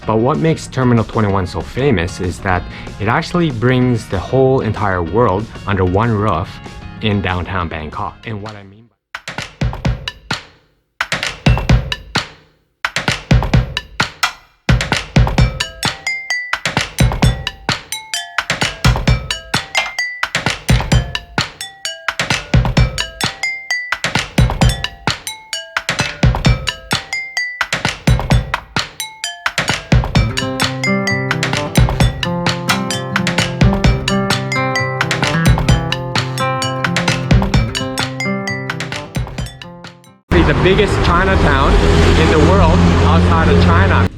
But what makes Terminal 21 so famous is that it actually brings the whole entire world under one roof in downtown Bangkok. And what I mean the biggest Chinatown in the world outside of China.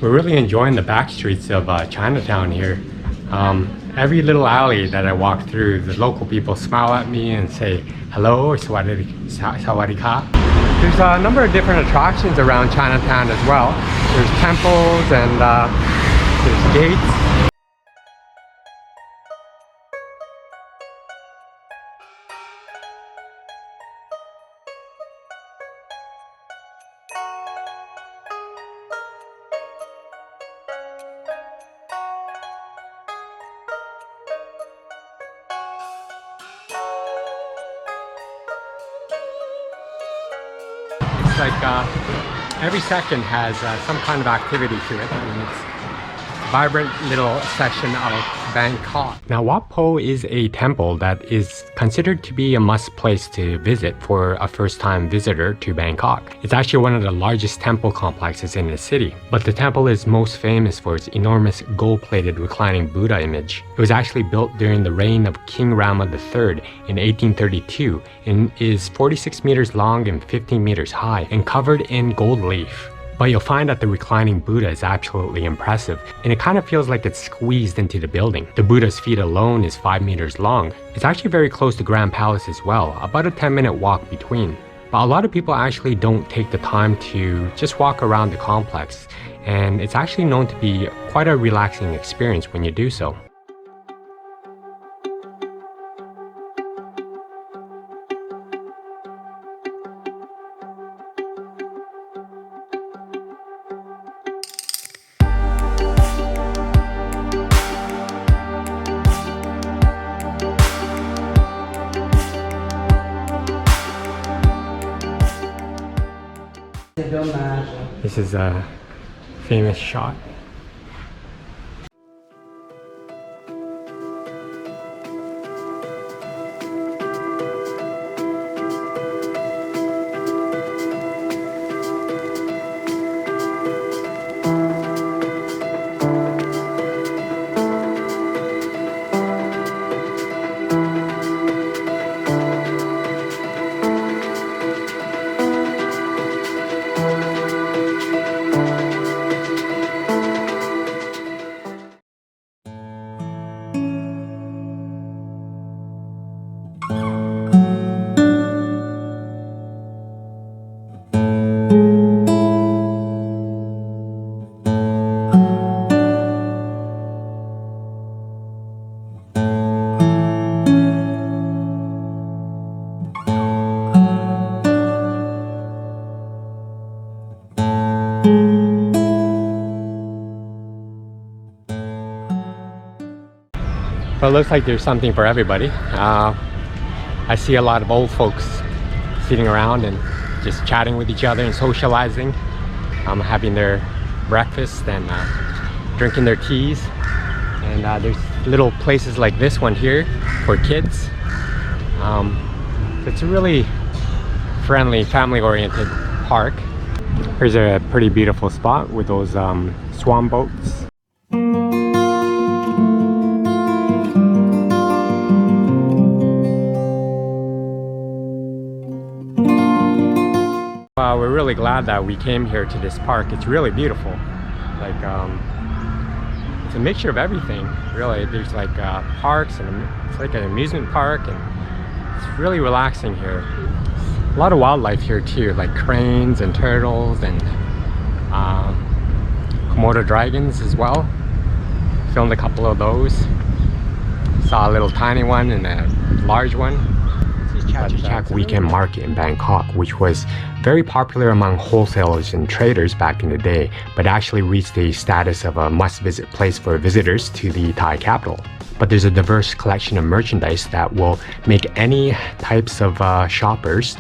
We're really enjoying the back streets of Chinatown here. Every little alley that I walk through, the local people smile at me and say hello or sawadee ka. There's a number of different attractions around Chinatown as well. There's temples and there's gates. Like every section has some kind of activity to it. I mean, it's a vibrant little section of Bangkok. Now, Wat Pho is a temple that is considered to be a must place to visit for a first-time visitor to Bangkok. It's actually one of the largest temple complexes in the city, but the temple is most famous for its enormous gold-plated reclining Buddha image. It was actually built during the reign of King Rama III in 1832 and is 46 meters long and 15 meters high and covered in gold leaf. But you'll find that the reclining Buddha is absolutely impressive, and it kind of feels like it's squeezed into the building. The Buddha's feet alone is 5 meters long. It's actually very close to Grand Palace as well, about a 10-minute walk between. But a lot of people actually don't take the time to just walk around the complex, and it's actually known to be quite a relaxing experience when you do so. This is a famous shot. Well, it looks like there's something for everybody. I see a lot of old folks sitting around and just chatting with each other and socializing, having their breakfast and drinking their teas. And there's little places like this one here for kids. It's a really friendly, family-oriented park. Here's a pretty beautiful spot with those swan boats. We're really glad that we came here to this park. It's really beautiful. Like it's a mixture of everything, really. There's like parks and it's like an amusement park, and it's really relaxing here. A lot of wildlife here too, like cranes and turtles and Komodo dragons as well. Filmed a couple of those. Saw a little tiny one and a large one. This is Chatuchak weekend market in Bangkok, which was very popular among wholesalers and traders back in the day, but actually reached the status of a must-visit place for visitors to the Thai capital. But there's a diverse collection of merchandise that will make any types of shoppers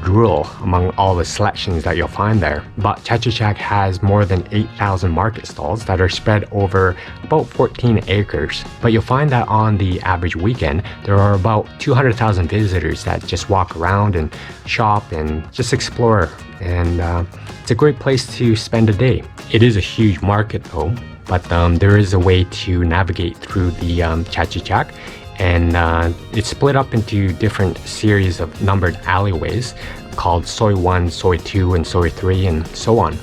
drool among all the selections that you'll find there. But Chatuchak has more than 8,000 market stalls that are spread over about 14 acres. But you'll find that on the average weekend, there are about 200,000 visitors that just walk around and shop and just explore. And it's a great place to spend a day. It is a huge market though. But there is a way to navigate through the Chatuchak, and it's split up into different series of numbered alleyways called Soi 1, Soi 2, and Soi 3, and so on.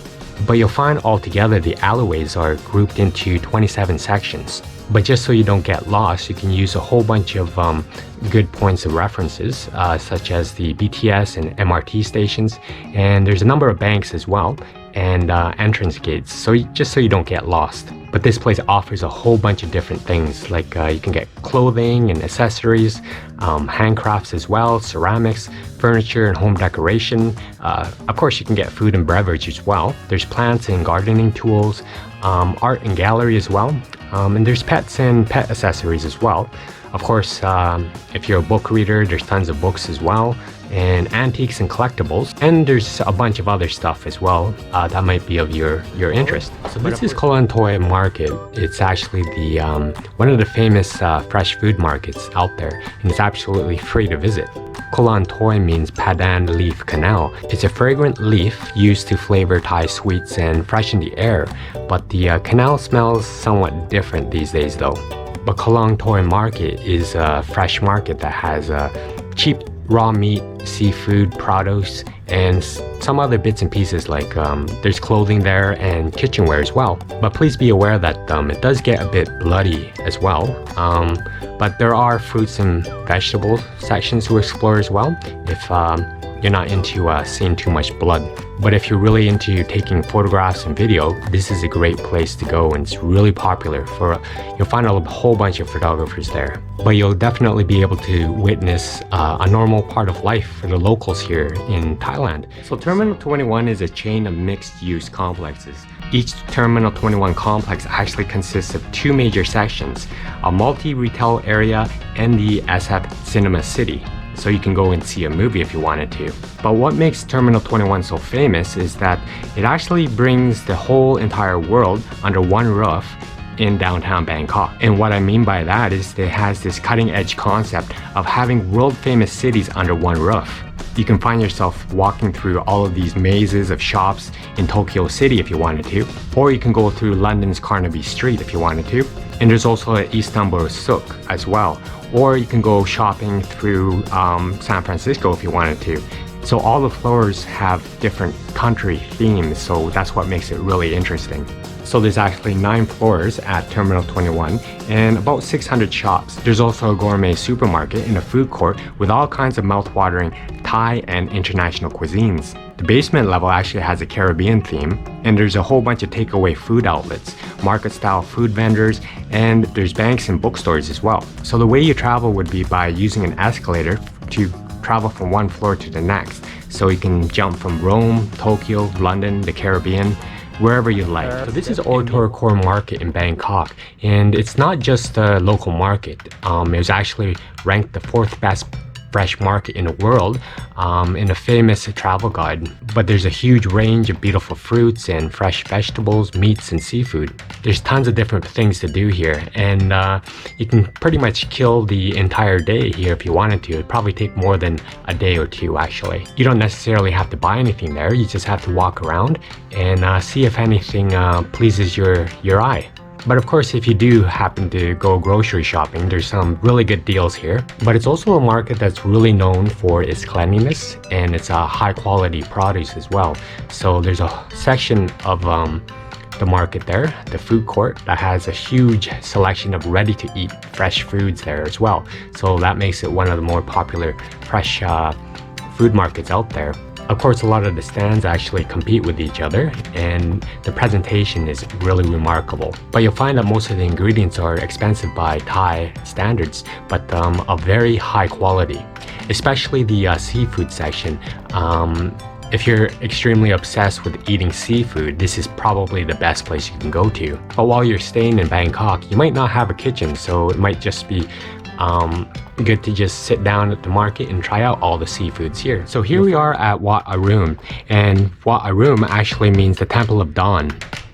But you'll find altogether the alleyways are grouped into 27 sections. But just so you don't get lost, you can use a whole bunch of good points of references, such as the BTS and MRT stations, and there's a number of banks as well, and entrance gates, so just so you don't get lost. But this place offers a whole bunch of different things, like you can get clothing and accessories, handcrafts as well, ceramics, furniture and home decoration. Of course, you can get food and beverage as well. There's plants and gardening tools, art and gallery as well, and there's pets and pet accessories as well. Of course, if you're a book reader, there's tons of books as well, and antiques and collectibles, and there's a bunch of other stuff as well that might be of your interest. So this is Khlong Toei Market. It's actually the one of the famous fresh food markets out there, and it's absolutely free to visit. Khlong Toei means Padan leaf canal. It's a fragrant leaf used to flavor Thai sweets and freshen the air, but the canal smells somewhat different these days though. But Khlong Toei Market is a fresh market that has cheap raw meat, seafood, produce, and some other bits and pieces like there's clothing there and kitchenware as well. But please be aware that it does get a bit bloody as well. But there are fruits and vegetable sections to explore as well if you're not into seeing too much blood. But if you're really into taking photographs and video, this is a great place to go, and it's really popular you'll find a whole bunch of photographers there. But you'll definitely be able to witness a normal part of life for the locals here in Thailand. So Terminal 21 is a chain of mixed-use complexes. Each Terminal 21 complex actually consists of two major sections, a multi-retail area and the SF Cinema City. So you can go and see a movie if you wanted to. But what makes Terminal 21 so famous is that it actually brings the whole entire world under one roof in downtown Bangkok. And what I mean by that is it has this cutting-edge concept of having world-famous cities under one roof. You can find yourself walking through all of these mazes of shops in Tokyo City if you wanted to, or you can go through London's Carnaby Street if you wanted to. And there's also an Istanbul Souk as well, or you can go shopping through San Francisco if you wanted to. So all the floors have different country themes, so that's what makes it really interesting. So there's actually 9 floors at Terminal 21 and about 600 shops. There's also a gourmet supermarket and a food court with all kinds of mouth-watering Thai and international cuisines. The basement level actually has a Caribbean theme, and there's a whole bunch of takeaway food outlets, market-style food vendors, and there's banks and bookstores as well. So the way you travel would be by using an escalator to travel from one floor to the next. So you can jump from Rome, Tokyo, London, the Caribbean, wherever you like. So this is Tor Kor Market in Bangkok, and it's not just a local market. It was actually ranked the 4th best fresh market in the world in a famous travel guide. But there's a huge range of beautiful fruits and fresh vegetables, meats, and seafood. There's tons of different things to do here, and you can pretty much kill the entire day here if you wanted to. It'd probably take more than a day or two actually. You don't necessarily have to buy anything there, you just have to walk around and see if anything pleases your eye. But of course, if you do happen to go grocery shopping, there's some really good deals here. But it's also a market that's really known for its cleanliness and its high quality produce as well. So there's a section of the market there, the food court, that has a huge selection of ready to eat fresh foods there as well. So that makes it one of the more popular fresh food markets out there. Of course, a lot of the stands actually compete with each other, and the presentation is really remarkable. But you'll find that most of the ingredients are expensive by Thai standards, but of very high quality. especially the seafood section. If you're extremely obsessed with eating seafood, this is probably the best place you can go to. But while you're staying in Bangkok, you might not have a kitchen, so it might just be good to just sit down at the market and try out all the seafoods here. So here we are at Wat Arun, and Wat Arun actually means the Temple of Dawn.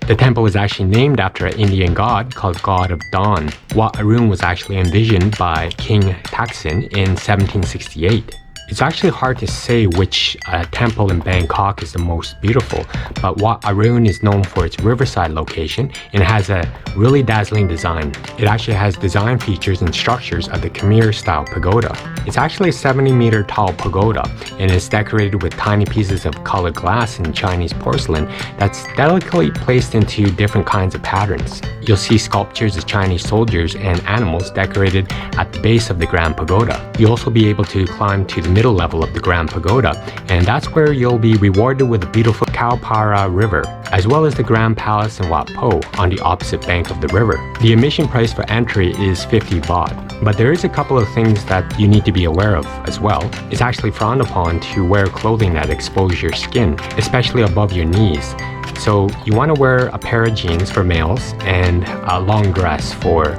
The temple is actually named after an Indian god called God of Dawn. Wat Arun was actually envisioned by King Thaksin in 1768. It's actually hard to say which temple in Bangkok is the most beautiful, but Wat Arun is known for its riverside location and has a really dazzling design. It actually has design features and structures of the Khmer style pagoda. It's actually a 70-meter tall pagoda and is decorated with tiny pieces of colored glass and Chinese porcelain that's delicately placed into different kinds of patterns. You'll see sculptures of Chinese soldiers and animals decorated at the base of the Grand Pagoda. You'll also be able to climb to the middle level of the Grand Pagoda, and that's where you'll be rewarded with a beautiful Khao Phraya River, as well as the Grand Palace in Wat Pho on the opposite bank of the river. The admission price for entry is 50 baht, but there is a couple of things that you need to be aware of as well. It's actually frowned upon to wear clothing that exposes your skin, especially above your knees. So you want to wear a pair of jeans for males and a long dress for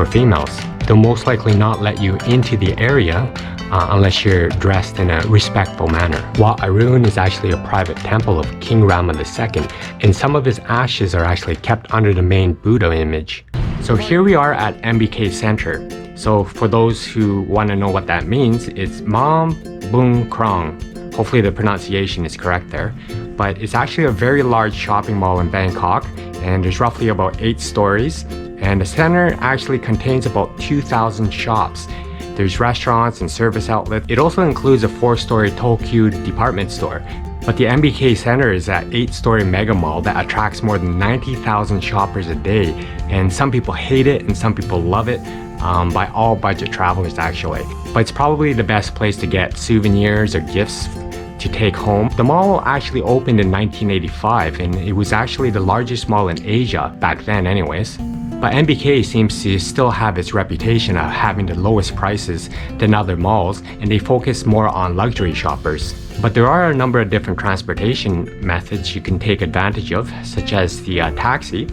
females. They'll most likely not let you into the area unless you're dressed in a respectful manner. Wat Arun is actually a private temple of King Rama II, and some of his ashes are actually kept under the main Buddha image. So here we are at MBK Center. So for those who want to know what that means, it's Mam Bung Krong. Hopefully the pronunciation is correct there. But it's actually a very large shopping mall in Bangkok, and there's roughly about 8 stories. And the center actually contains about 2,000 shops. There's restaurants and service outlets. It also includes a 4-story Tokyo department store. But the MBK Center is an 8-story mega mall that attracts more than 90,000 shoppers a day. And some people hate it and some people love it, by all budget travelers actually. But it's probably the best place to get souvenirs or gifts to take home. The mall actually opened in 1985, and it was actually the largest mall in Asia back then anyways. But MBK seems to still have its reputation of having the lowest prices than other malls, and they focus more on luxury shoppers. But there are a number of different transportation methods you can take advantage of, such as the taxi.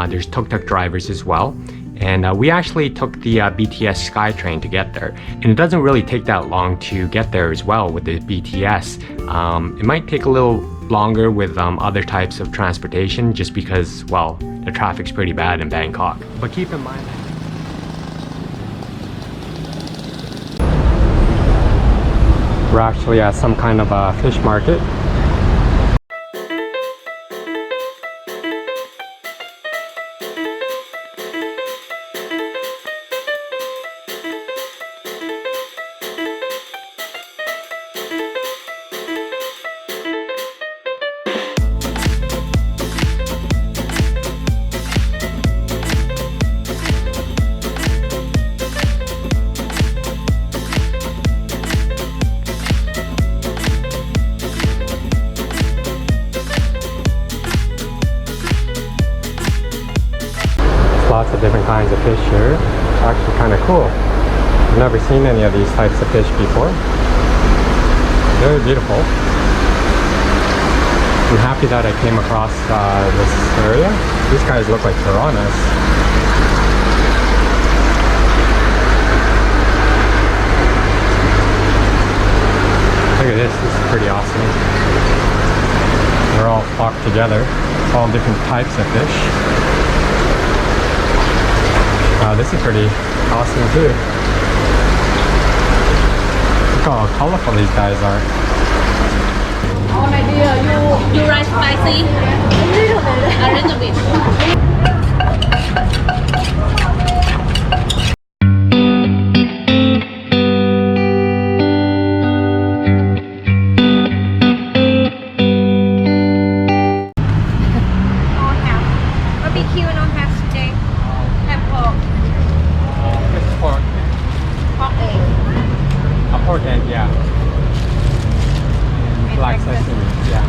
There's tuk-tuk drivers as well. And we actually took the BTS SkyTrain to get there. And it doesn't really take that long to get there as well with the BTS. It might take a little longer with other types of transportation just because, well, the traffic's pretty bad in Bangkok. But keep in mind that we're actually at some kind of a fish market. Lots of different kinds of fish here. It's actually kind of cool. I've never seen any of these types of fish before. Very beautiful. I'm happy that I came across this area. These guys look like piranhas. Look at this. This is pretty awesome. They're all flocked together. All different types of fish. This is pretty awesome too. Look how colorful these guys are. Oh my dear, you like spicy? A little bit. Yeah. Black sesame, yeah.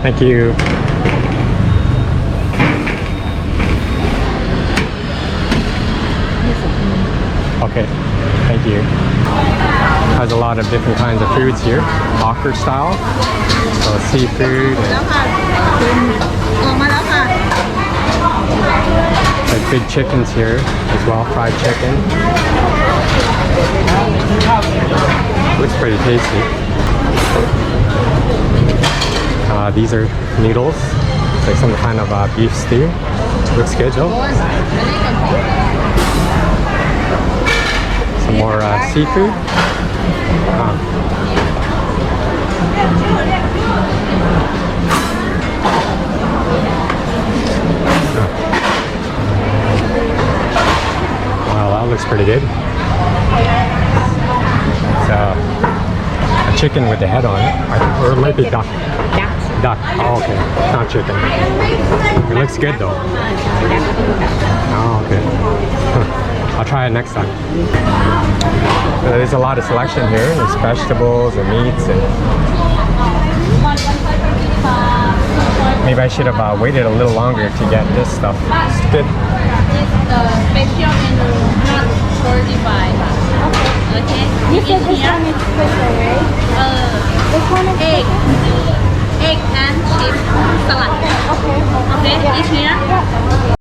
Thank you. Okay, thank you. Has a lot of different kinds of foods here. Hawker style. So seafood. There's big chickens here as well, fried chicken. Looks pretty tasty. These are noodles. It's like some kind of beef stew. Looks good though. Some more seafood. Wow, that looks pretty good. It's a chicken with the head on it, or it might be duck. Duck. Oh, okay. It's not chicken. It looks good though. Oh, okay. I'll try it next time. There's a lot of selection here. There's vegetables and meats, and maybe I should have waited a little longer to get this stuff. It's good. Special menu, not 45. Okay. You said this one is special, right? This one is Egg and chip salad. okay. Okay, Yeah. each here.